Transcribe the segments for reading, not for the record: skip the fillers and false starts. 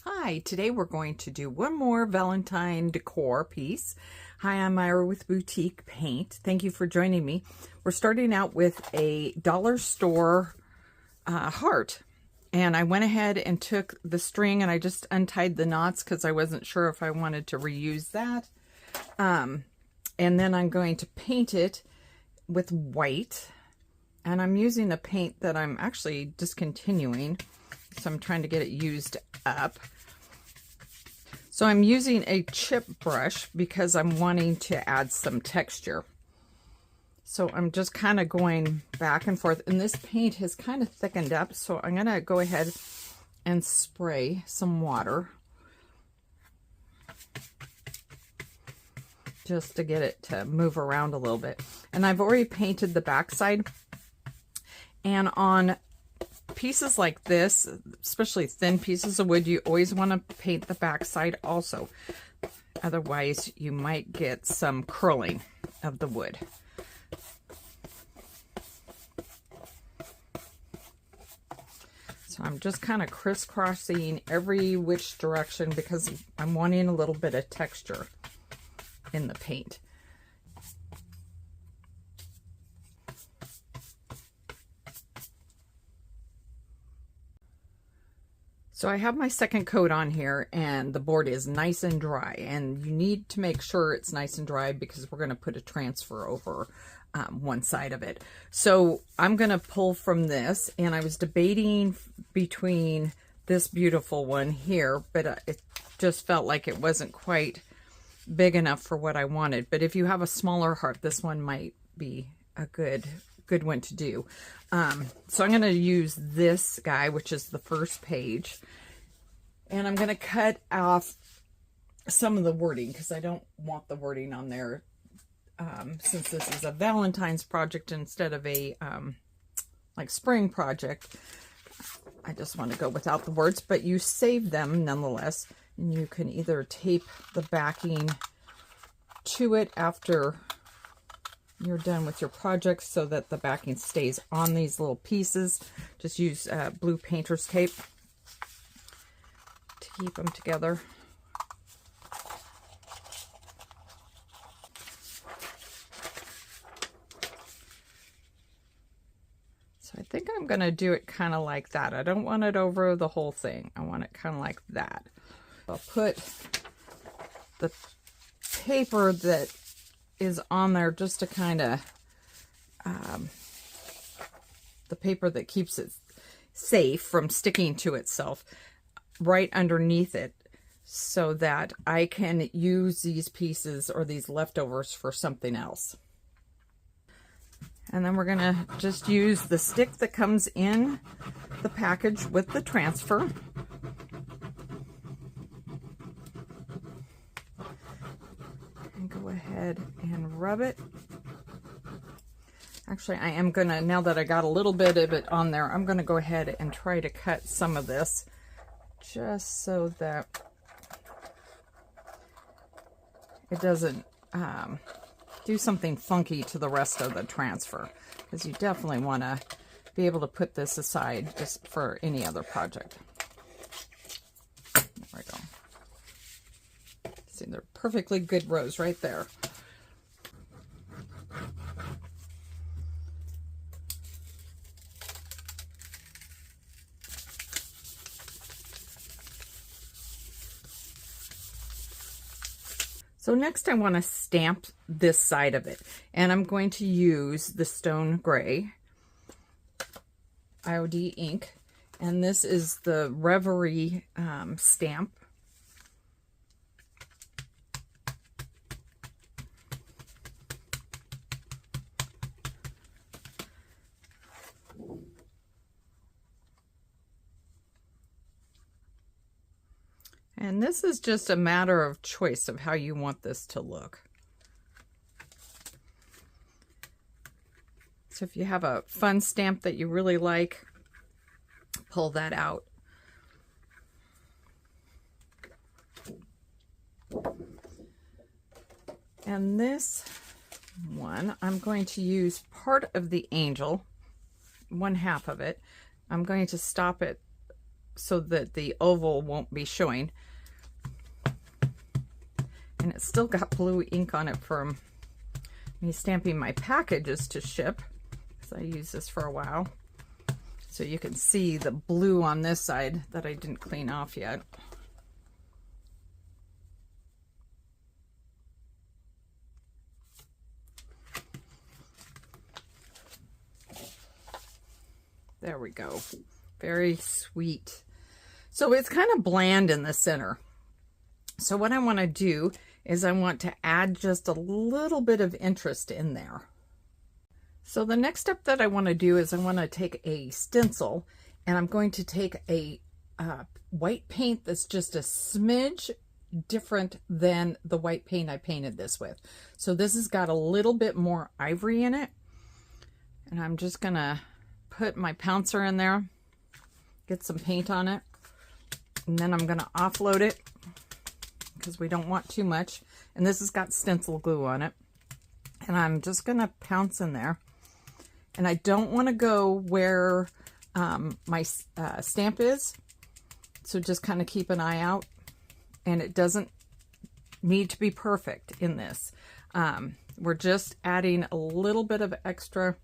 Hi, today we're going to do one more Valentine decor piece. Hi, I'm Myra with Boutique Paint. Thank you for joining me. We're starting out with a dollar store heart. And I went ahead and took the string and I just untied the knots because I wasn't sure if I wanted to reuse that. And then I'm going to paint it with white. And I'm using a paint that I'm actually discontinuing. So I'm trying to get it used up. So I'm using a chip brush because I'm wanting to add some texture. So I'm just kind of going back and forth. And this paint has kind of thickened up. So I'm going to go ahead and spray some water just to get it to move around a little bit. And I've already painted the backside. And on pieces like this, especially thin pieces of wood, you always want to paint the backside also. Otherwise, you might get some curling of the wood. So I'm just kind of crisscrossing every which direction because I'm wanting a little bit of texture in the paint. So I have my second coat on here and the board is nice and dry, and you need to make sure it's nice and dry because we're going to put a transfer over one side of it. So I'm going to pull from this, and I was debating between this beautiful one here, but it just felt like it wasn't quite big enough for what I wanted. But if you have a smaller heart, this one might be a good one to do. So I'm going to use this guy, which is the first page, and I'm going to cut off some of the wording because I don't want the wording on there since this is a Valentine's project instead of a like spring project. I just want to go without the words, but you save them nonetheless, and you can either tape the backing to it after you're done with your project so that the backing stays on these little pieces. Just use blue painter's tape to keep them together. So I think I'm going to do it kind of like that. I don't want it over the whole thing. I want it kind of like that. I'll put the paper that is on there just to kind of the paper that keeps it safe from sticking to itself right underneath it so that I can use these pieces or these leftovers for something else. And then we're going to just use the stick that comes in the package with the transfer. Go ahead and rub it. Actually, I am gonna, now that I got a little bit of it on there, I'm gonna go ahead and try to cut some of this just so that it doesn't do something funky to the rest of the transfer, because you definitely want to be able to put this aside just for any other project. There we go. See, they're perfectly good rows right there. So next I want to stamp this side of it, and I'm going to use the Stone Gray IOD ink, and this is the Reverie stamp. And this is just a matter of choice of how you want this to look. So if you have a fun stamp that you really like, pull that out. And this one, I'm going to use part of the angel, one half of it. I'm going to stop it so that the oval won't be showing. And it's still got blue ink on it from me stamping my packages to ship, because I use this for a while. So you can see the blue on this side that I didn't clean off yet. There we go. Very sweet. So it's kind of bland in the center. So what I want to do is I want to add just a little bit of interest in there. So the next step that I want to do is I want to take a stencil, and I'm going to take a white paint that's just a smidge different than the white paint I painted this with. So this has got a little bit more ivory in it, and I'm just going to put my pouncer in there, get some paint on it, and then I'm going to offload it because we don't want too much. And this has got stencil glue on it, and I'm just going to pounce in there. And I don't want to go where my stamp is, so just kind of keep an eye out. And it doesn't need to be perfect in this. We're just adding a little bit of extra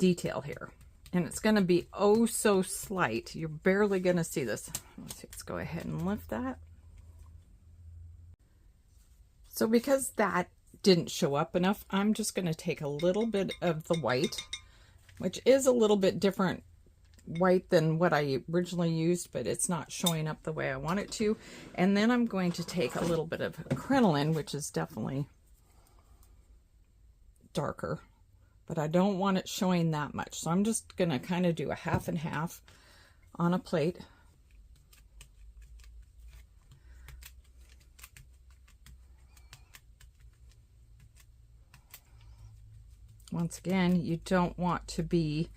detail here, and it's going to be oh so slight. You're barely going to see this. Let's go ahead and lift that. So because that didn't show up enough, I'm just going to take a little bit of the white, which is a little bit different white than what I originally used, but it's not showing up the way I want it to. And then I'm going to take a little bit of crinoline, which is definitely darker, but I don't want it showing that much. So I'm just going to kind of do a half and half on a plate. Once again, you don't want to be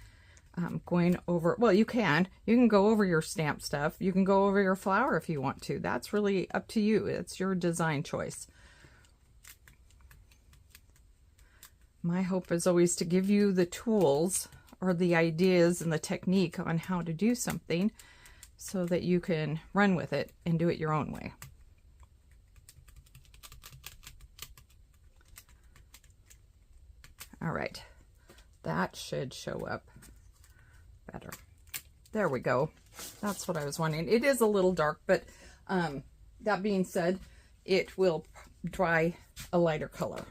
going over, well, you can go over your stamp stuff. You can go over your flower if you want to. That's really up to you. It's your design choice. My hope is always to give you the tools or the ideas and the technique on how to do something so that you can run with it and do it your own way. All right, that should show up better. There we go. That's what I was wanting. It is a little dark, but that being said, it will dry a lighter color.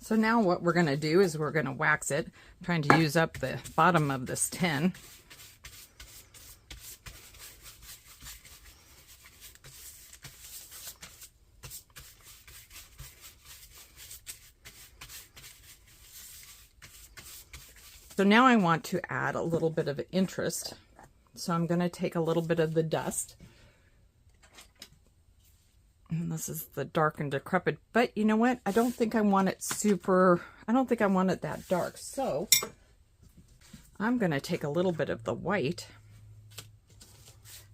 So now what we're going to do is we're going to wax it. I'm trying to use up the bottom of this tin. So now I want to add a little bit of interest. So I'm going to take a little bit of the dust. And this is the dark and decrepit, but you know what? I don't think I want it I don't think I want it that dark. So I'm going to take a little bit of the white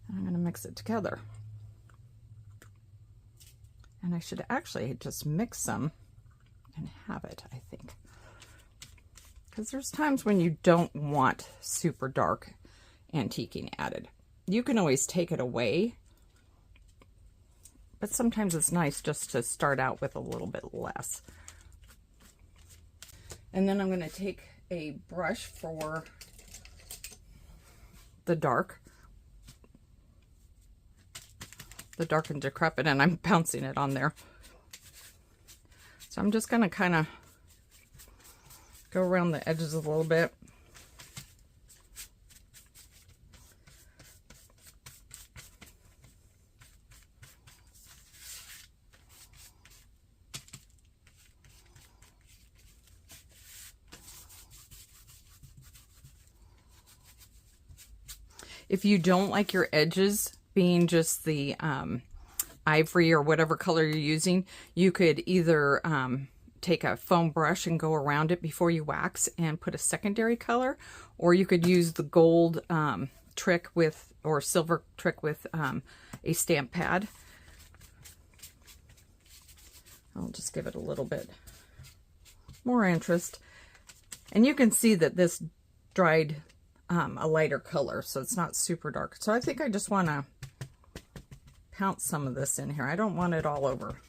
and I'm going to mix it together. And I should actually just mix some and have it, I think. Because there's times when you don't want super dark antiquing added. You can always take it away, but sometimes it's nice just to start out with a little bit less. And then I'm going to take a brush for the dark and decrepit, and I'm bouncing it on there. So I'm just going to kind of go around the edges a little bit. If you don't like your edges being just the ivory or whatever color you're using, you could either take a foam brush and go around it before you wax and put a secondary color, or you could use the gold trick with, or silver trick with a stamp pad. I'll just give it a little bit more interest. And you can see that this dried a lighter color, so it's not super dark. So I think I just want to pounce some of this in here. I don't want it all over.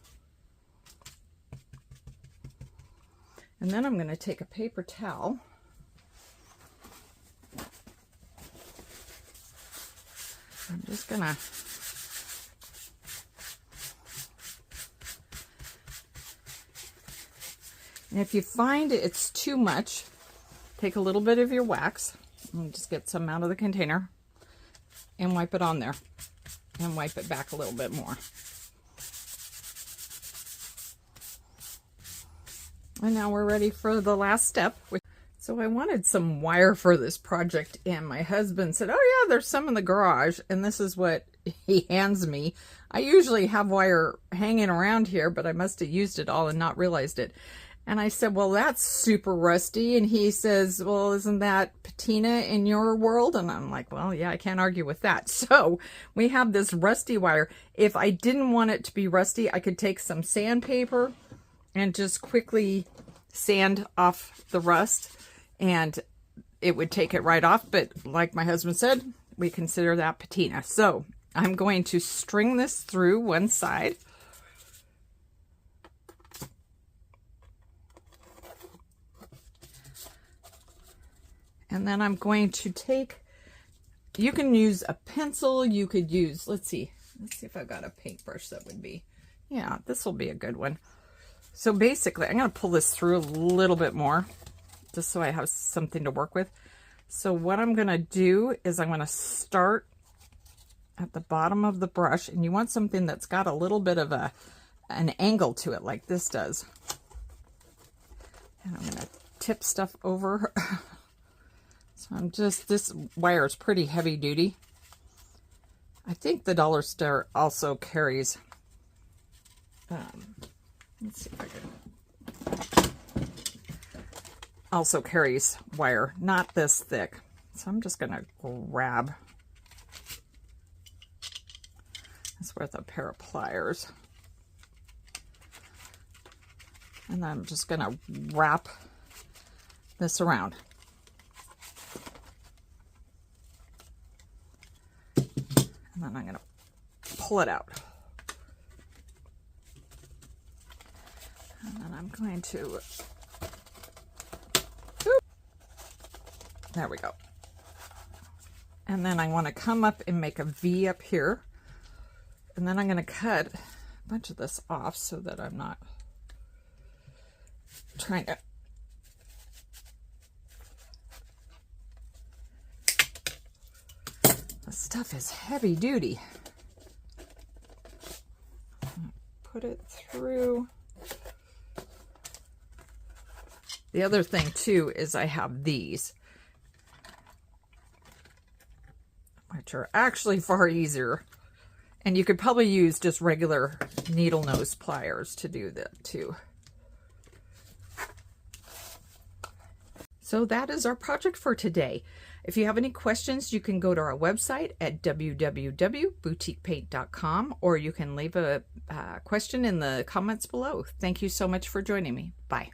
And then I'm going to take a paper towel. I'm just going to and if you find it's too much, take a little bit of your wax and just get some out of the container and wipe it on there and wipe it back a little bit more. And now we're ready for the last step. So I wanted some wire for this project, and my husband said, oh yeah, there's some in the garage, and this is what he hands me. I usually have wire hanging around here, but I must have used it all and not realized it. And I said, well, that's super rusty. And he says, well, isn't that patina in your world? And I'm like, well, yeah, I can't argue with that. So we have this rusty wire. If I didn't want it to be rusty, I could take some sandpaper and just quickly sand off the rust, and it would take it right off. But like my husband said, we consider that patina. So I'm going to string this through one side. And then I'm going to take, you can use a pencil, you could use, let's see if I've got a paintbrush that would be, yeah, this will be a good one. So basically, I'm going to pull this through a little bit more, just so I have something to work with. So what I'm going to do is I'm going to start at the bottom of the brush, and you want something that's got a little bit of an angle to it, like this does. And I'm going to tip stuff over. So this wire is pretty heavy duty. I think the Dollar Store also carries, let's see if I can, also carries wire, not this thick. So I'm just going to grab this with a pair of pliers. And then I'm just going to wrap this around. And then I'm going to pull it out. And then I'm going to, there we go. And then I want to come up and make a V up here. And then I'm going to cut a bunch of this off so that I'm not trying to this stuff is heavy duty. Put it through. The other thing too is I have these, which are actually far easier. And you could probably use just regular needle nose pliers to do that too. So that is our project for today. If you have any questions, you can go to our website at www.boutiquepaint.com, or you can leave a question in the comments below. Thank you so much for joining me. Bye.